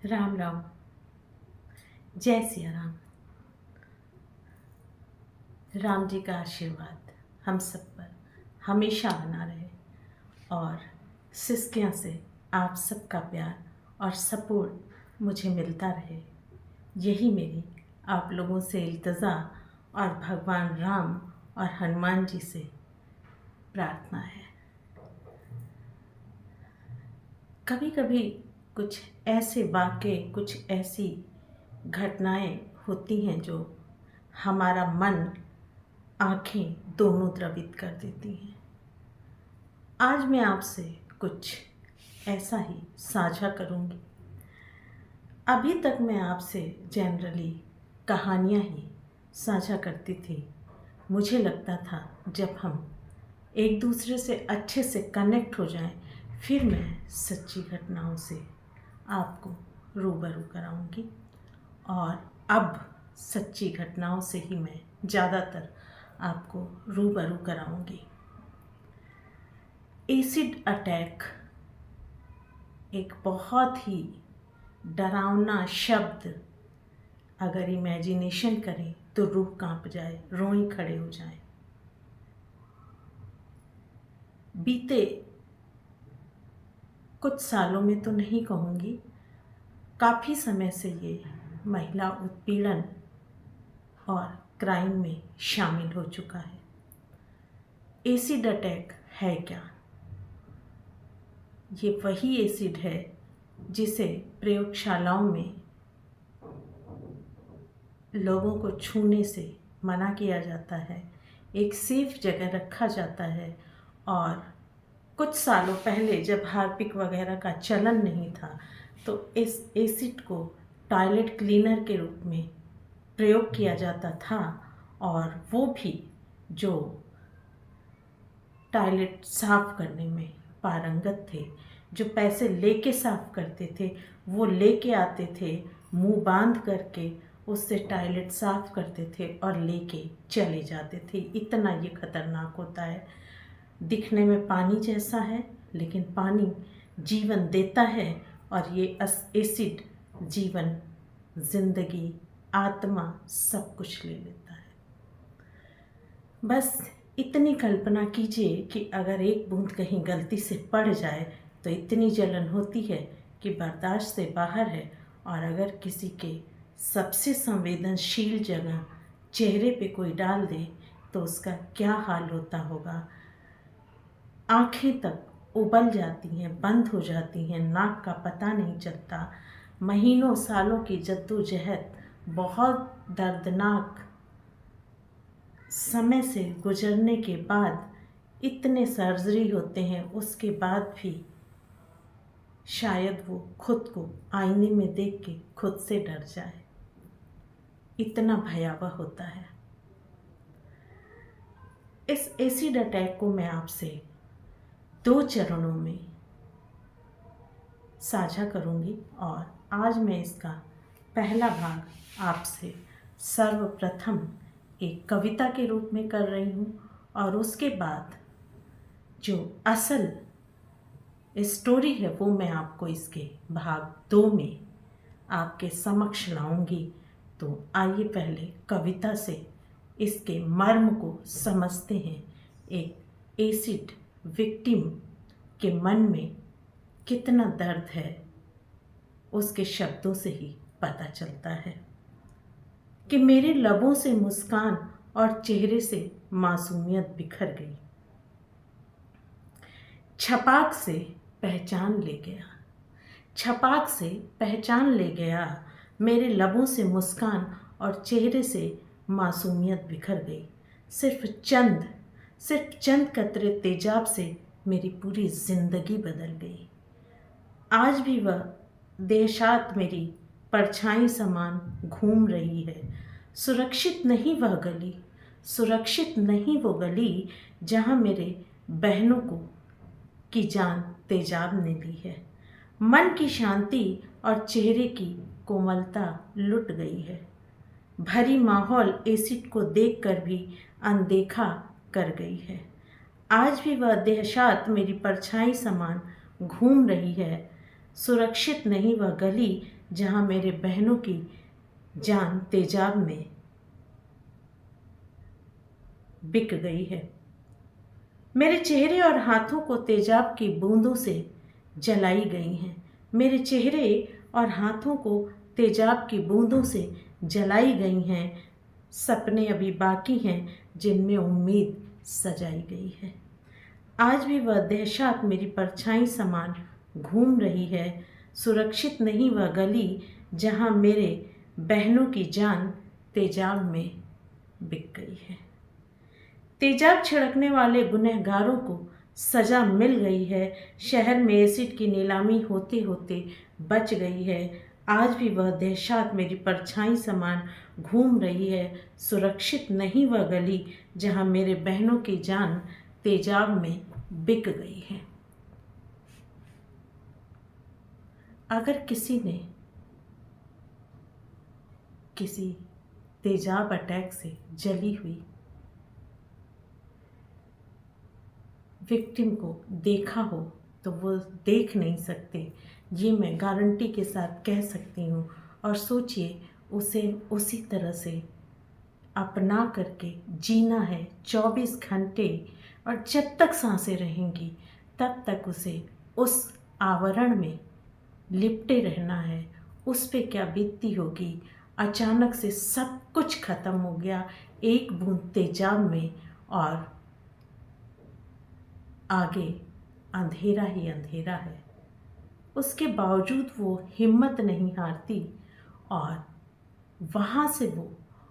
राम राम। जय सिया राम। राम जी का आशीर्वाद हम सब पर हमेशा बना रहे और सिसकियाँ से आप सबका प्यार और सपोर्ट मुझे मिलता रहे। यही मेरी आप लोगों से इल्तिजा और भगवान राम और हनुमान जी से प्रार्थना है। कभी कभी कुछ ऐसे वाक़े, कुछ ऐसी घटनाएं होती हैं जो हमारा मन, आँखें दोनों द्रवित कर देती हैं। आज मैं आपसे कुछ ऐसा ही साझा करूंगी। अभी तक मैं आपसे जनरली कहानियाँ ही साझा करती थी। मुझे लगता था जब हम एक दूसरे से अच्छे से कनेक्ट हो जाएं, फिर मैं सच्ची घटनाओं से आपको रूबरू कराऊंगी। और अब सच्ची घटनाओं से ही मैं ज़्यादातर आपको रूबरू कराऊंगी। एसिड अटैक एक बहुत ही डरावना शब्द, अगर इमेजिनेशन करें तो रूह कांप जाए, रोएं खड़े हो जाएं। बीते कुछ सालों में तो नहीं कहूँगी, काफ़ी समय से ये महिला उत्पीड़न और क्राइम में शामिल हो चुका है। एसिड अटैक है क्या? ये वही एसिड है जिसे प्रयोगशालाओं में लोगों को छूने से मना किया जाता है, एक सेफ जगह रखा जाता है। और कुछ सालों पहले जब हार्पिक वगैरह का चलन नहीं था तो इस एसिड को टॉयलेट क्लीनर के रूप में प्रयोग किया जाता था। और वो भी जो टॉयलेट साफ करने में पारंगत थे, जो पैसे लेके साफ करते थे, वो लेके आते थे, मुंह बांध करके उससे टॉयलेट साफ करते थे और लेके चले जाते थे। इतना ये खतरनाक होता है। दिखने में पानी जैसा है, लेकिन पानी जीवन देता है और ये एसिड जीवन, जिंदगी, आत्मा सब कुछ ले लेता है। बस इतनी कल्पना कीजिए कि अगर एक बूंद कहीं गलती से पड़ जाए तो इतनी जलन होती है कि बर्दाश्त से बाहर है। और अगर किसी के सबसे संवेदनशील जगह चेहरे पे कोई डाल दे तो उसका क्या हाल होता होगा। आँखें तक उबल जाती हैं, बंद हो जाती हैं, नाक का पता नहीं चलता। महीनों सालों की जद्दोजहद, बहुत दर्दनाक समय से गुजरने के बाद इतने सर्जरी होते हैं, उसके बाद भी शायद वो खुद को आईने में देख के खुद से डर जाए। इतना भयावह होता है। इस एसिड अटैक को मैं आपसे 2 चरणों में साझा करूंगी और आज मैं इसका पहला भाग आपसे सर्वप्रथम एक कविता के रूप में कर रही हूँ और उसके बाद जो असल स्टोरी है वो मैं आपको इसके भाग 2 में आपके समक्ष लाऊंगी। तो आइए पहले कविता से इसके मर्म को समझते हैं। एक एसिड विक्टिम के मन में कितना दर्द है उसके शब्दों से ही पता चलता है कि मेरे लबों से मुस्कान और चेहरे से मासूमियत बिखर गई। छपाक से पहचान ले गया, छपाक से पहचान ले गया। मेरे लबों से मुस्कान और चेहरे से मासूमियत बिखर गई। सिर्फ चंद कतरे तेजाब से मेरी पूरी जिंदगी बदल गई। आज भी वह देशात मेरी परछाई समान घूम रही है। सुरक्षित नहीं वह गली, सुरक्षित नहीं वो गली जहाँ मेरे बहनों को की जान तेजाब ने ली है। मन की शांति और चेहरे की कोमलता लुट गई है। भरी माहौल एसिड को देखकर भी अनदेखा कर गई है। आज भी वह दहशत मेरी परछाई समान घूम रही है। सुरक्षित नहीं वह गली जहाँ मेरे बहनों की जान तेजाब में बिक गई है। मेरे चेहरे और हाथों को तेजाब की बूंदों से जलाई गई हैं। मेरे चेहरे और हाथों को तेजाब की बूंदों से जलाई गई हैं। सपने अभी बाकी हैं जिनमें उम्मीद सजाई गई है। आज भी वह दहशत मेरी परछाई समान घूम रही है। सुरक्षित नहीं वह गली जहाँ मेरे बहनों की जान तेजाब में बिक गई है। तेजाब छिड़कने वाले गुनहगारों को सज़ा मिल गई है। शहर में एसिड की नीलामी होते होते बच गई है। आज भी वह दहशत मेरी परछाई समान घूम रही है। सुरक्षित नहीं वह गली जहाँ मेरे बहनों की जान तेजाब में बिक गई है। अगर किसी ने किसी तेजाब अटैक से जली हुई विक्टिम को देखा हो तो वो देख नहीं सकते, ये मैं गारंटी के साथ कह सकती हूँ। और सोचिए, उसे उसी तरह से अपना करके जीना है 24 घंटे, और जब तक सांसें रहेंगी तब तक उसे उस आवरण में लिपटे रहना है। उस पे क्या बीतती होगी। अचानक से सब कुछ खत्म हो गया एक बूंद तेजाब में, और आगे अंधेरा ही अंधेरा है। उसके बावजूद वो हिम्मत नहीं हारती, और वहाँ से वो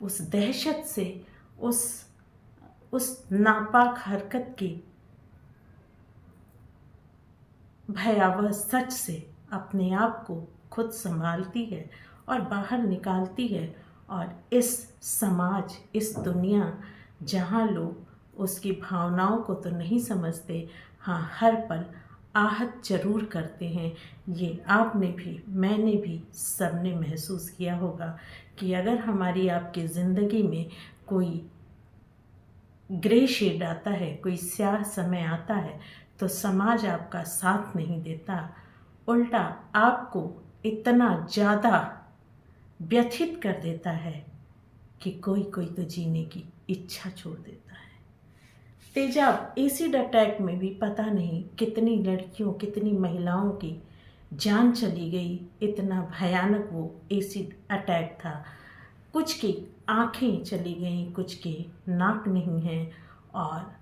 उस दहशत से, उस नापाक हरकत की भयावह सच से अपने आप को खुद संभालती है और बाहर निकालती है। और इस समाज, इस दुनिया जहाँ लोग उसकी भावनाओं को तो नहीं समझते, हाँ हर पल आहत जरूर करते हैं। ये आपने भी, मैंने भी, सबने महसूस किया होगा कि अगर हमारी आपकी ज़िंदगी में कोई ग्रे शेड आता है, कोई स्याह समय आता है, तो समाज आपका साथ नहीं देता, उल्टा आपको इतना ज़्यादा व्यथित कर देता है कि कोई कोई तो जीने की इच्छा छोड़ देता है। तेजाब एसिड अटैक में भी पता नहीं कितनी लड़कियों, कितनी महिलाओं की जान चली गई। इतना भयानक वो एसिड अटैक था। कुछ की आँखें चली गईं, कुछ की नाक नहीं है, और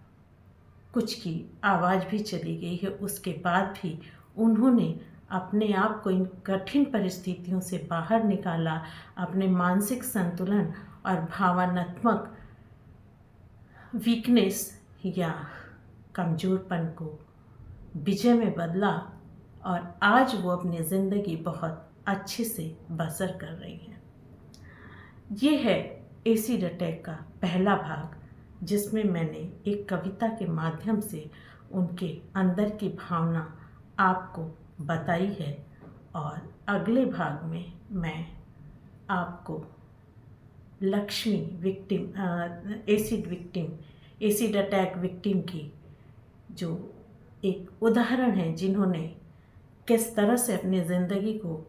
कुछ की आवाज़ भी चली गई है। उसके बाद भी उन्होंने अपने आप को इन कठिन परिस्थितियों से बाहर निकाला, अपने मानसिक संतुलन और भावनात्मक वीकनेस या कमज़ोरपन को विजय में बदला, और आज वो अपनी ज़िंदगी बहुत अच्छे से बसर कर रही हैं। ये है एसिड अटैक का पहला भाग, जिसमें मैंने एक कविता के माध्यम से उनके अंदर की भावना आपको बताई है। और अगले भाग में मैं आपको Lakshmi victim, acid attack victim की जो एक उदाहरण है, जिन्होंने किस तरह से अपनी ज़िंदगी को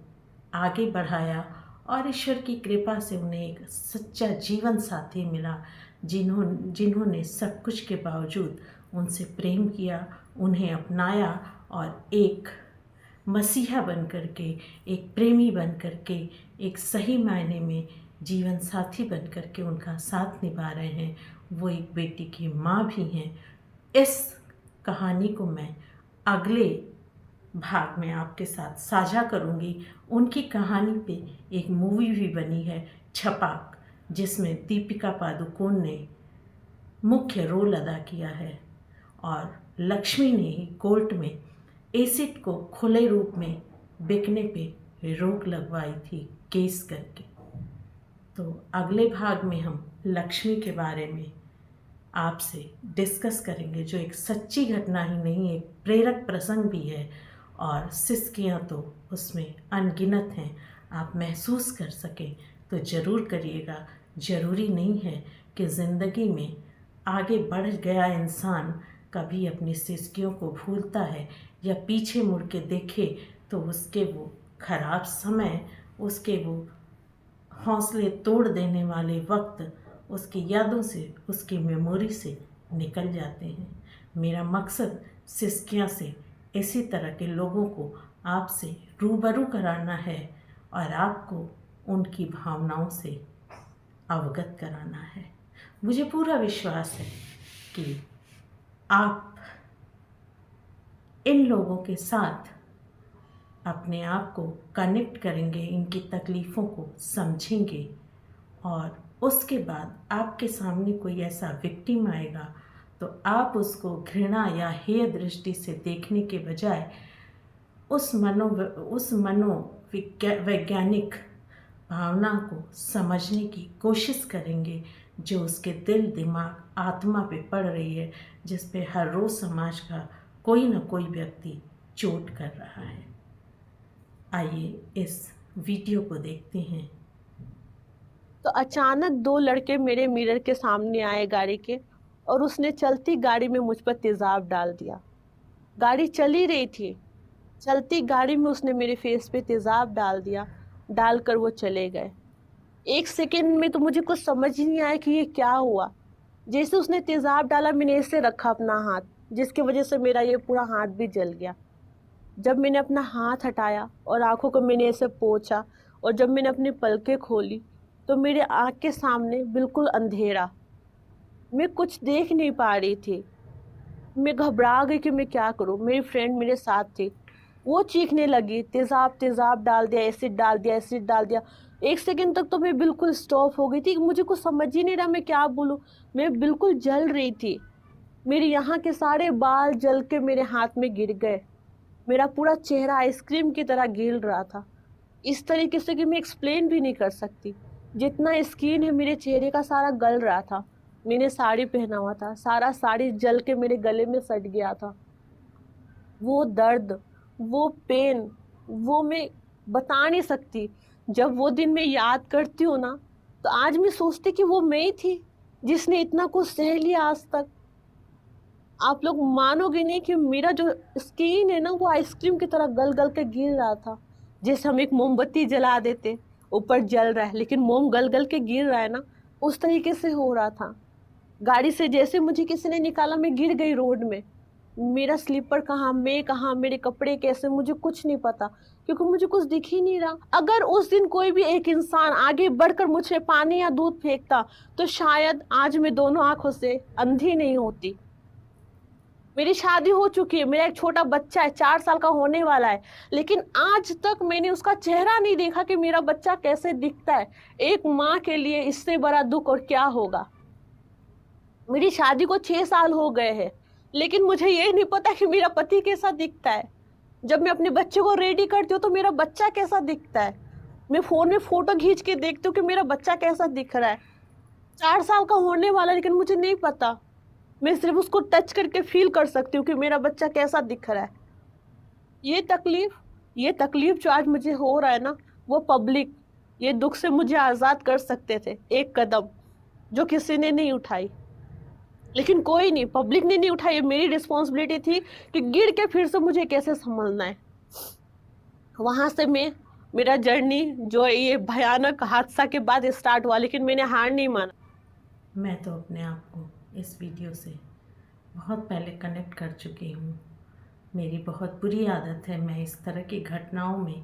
आगे बढ़ाया और ईश्वर की कृपा से उन्हें एक सच्चा जीवन साथी मिला, जिन्होंने सब कुछ के बावजूद उनसे प्रेम किया, उन्हें अपनाया, और एक मसीहा बन करके, एक प्रेमी बन करके, एक सही मायने में जीवन साथी बन करके उनका साथ निभा रहे हैं। वो एक बेटी की माँ भी हैं। इस कहानी को मैं अगले भाग में आपके साथ साझा करूंगी। उनकी कहानी पे एक मूवी भी बनी है, छपाक, जिसमें दीपिका पादुकोण ने मुख्य रोल अदा किया है, और लक्ष्मी ने ही कोर्ट में एसिड को खुले रूप में बिकने पे रोक लगवाई थी केस करके। तो अगले भाग में हम लक्ष्मी के बारे में आपसे डिस्कस करेंगे, जो एक सच्ची घटना ही नहीं, एक प्रेरक प्रसंग भी है, और सिसकियाँ तो उसमें अनगिनत हैं। आप महसूस कर सकें तो ज़रूर करिएगा। ज़रूरी नहीं है कि ज़िंदगी में आगे बढ़ गया इंसान कभी अपनी सिसकियों को भूलता है या पीछे मुड़ के देखे तो उसके वो खराब समय उसके वो हौसले तोड़ देने वाले वक्त उसकी यादों से, उसकी मेमोरी से निकल जाते हैं। मेरा मकसद सिस्किया से इसी तरह के लोगों को आपसे रूबरू कराना है और आपको उनकी भावनाओं से अवगत कराना है। मुझे पूरा विश्वास है कि आप इन लोगों के साथ अपने आप को कनेक्ट करेंगे, इनकी तकलीफ़ों को समझेंगे और उसके बाद आपके सामने कोई ऐसा विक्टिम आएगा तो आप उसको घृणा या हेय दृष्टि से देखने के बजाय उस वैज्ञानिक भावना को समझने की कोशिश करेंगे जो उसके दिल, दिमाग, आत्मा पे पड़ रही है, जिस पे हर रोज़ समाज का कोई न कोई व्यक्ति चोट कर रहा है। आइए इस वीडियो को देखते हैं। तो अचानक दो लड़के मेरे मिरर के सामने आए गाड़ी के, और उसने चलती गाड़ी में मुझ पर तेजाब डाल दिया। गाड़ी चल ही रही थी, चलती गाड़ी में उसने मेरे फेस पे तेजाब डाल दिया। डालकर वो चले गए। एक सेकंड में तो मुझे कुछ समझ ही नहीं आया कि ये क्या हुआ। जैसे उसने तेजाब डाला, मैंने ऐसे रखा अपना हाथ, जिसकी वजह से मेरा ये पूरा हाथ भी जल गया। जब मैंने अपना हाथ हटाया और आंखों को मैंने ऐसे पोंछा, और जब मैंने अपनी पलकें खोली तो मेरे आँख के सामने बिल्कुल अंधेरा। मैं कुछ देख नहीं पा रही थी। मैं घबरा गई कि मैं क्या करूं। मेरी फ्रेंड मेरे साथ थी, वो चीखने लगी, तेजाब तेजाब डाल दिया, एसिड डाल दिया, एसिड डाल दिया। एक सेकंड तक तो मैं बिल्कुल स्टॉप हो गई थी। मुझे कुछ समझ ही नहीं रहा मैं क्या बोलूं। मैं बिल्कुल जल रही थी। मेरे यहाँ के सारे बाल जल के मेरे हाथ में गिर गए। मेरा पूरा चेहरा आइसक्रीम की तरह गिल रहा था, इस तरीके से कि मैं एक्सप्लेन भी नहीं कर सकती। जितना स्किन है मेरे चेहरे का सारा गल रहा था। मैंने साड़ी पहना हुआ था, सारा साड़ी जल के मेरे गले में सट गया था। वो दर्द, वो पेन, वो मैं बता नहीं सकती। जब वो दिन मैं याद करती हूँ ना, तो आज मैं सोचती कि वो मैं ही थी जिसने इतना कुछ सह लिया आज तक। आप लोग मानोगे नहीं कि मेरा जो स्किन है ना, वो आइसक्रीम की तरह गल गल के गिर रहा था। जैसे हम एक मोमबत्ती जला देते, ऊपर जल रहा है लेकिन मोम गल गल के गिर रहा है ना, उस तरीके से हो रहा था। गाड़ी से जैसे मुझे किसी ने निकाला, मैं गिर गई रोड में। मेरा स्लीपर कहाँ, मैं कहाँ, मेरे कपड़े कैसे, मुझे कुछ नहीं पता, क्योंकि मुझे कुछ दिख ही नहीं रहा। अगर उस दिन कोई भी एक इंसान आगे बढ़कर मुझे पानी या दूध फेंकता, तो शायद आज मैं दोनों आंखों से अंधी नहीं होती। मेरी शादी हो चुकी है, मेरा एक छोटा बच्चा है, 4 साल का होने वाला है, लेकिन आज तक मैंने उसका चेहरा नहीं देखा कि मेरा बच्चा कैसे दिखता है। एक माँ के लिए इससे बड़ा दुख और क्या होगा। मेरी शादी को 6 साल हो गए हैं, लेकिन मुझे ये नहीं पता कि मेरा पति कैसा दिखता है। जब मैं अपने बच्चे को रेडी करती हूँ तो मेरा बच्चा कैसा दिखता है। मैं फोन में फोटो खींच के देखती हूँ कि मेरा बच्चा कैसा दिख रहा है। 4 साल का होने वाला, लेकिन मुझे नहीं पता। मैं सिर्फ उसको टच करके फील कर सकती हूँ कि मेरा बच्चा कैसा दिख रहा है। ये तकलीफ जो आज मुझे हो रहा है ना, वो पब्लिक ये दुख से मुझे आज़ाद कर सकते थे, एक कदम जो किसी ने नहीं उठाई। लेकिन कोई नहीं, पब्लिक ने नहीं उठाई। ये मेरी रिस्पॉन्सिबिलिटी थी कि गिर के फिर से मुझे कैसे संभलना है। वहाँ से मेरा जर्नी जो ये भयानक हादसा के बाद स्टार्ट हुआ, लेकिन मैंने हार नहीं माना। मैं तो अपने आप को इस वीडियो से बहुत पहले कनेक्ट कर चुकी हूँ। मेरी बहुत बुरी आदत है, मैं इस तरह की घटनाओं में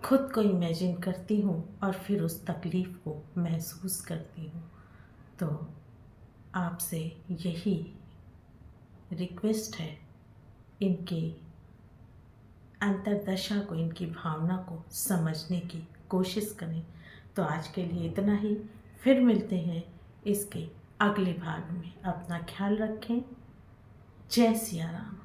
खुद को इमेजिन करती हूँ और फिर उस तकलीफ़ को महसूस करती हूँ। तो आपसे यही रिक्वेस्ट है, इनकी अंतर्दशा को, इनकी भावना को समझने की कोशिश करें। तो आज के लिए इतना ही, फिर मिलते हैं इसके अगले भाग में। अपना ख्याल रखें। जय सिया राम।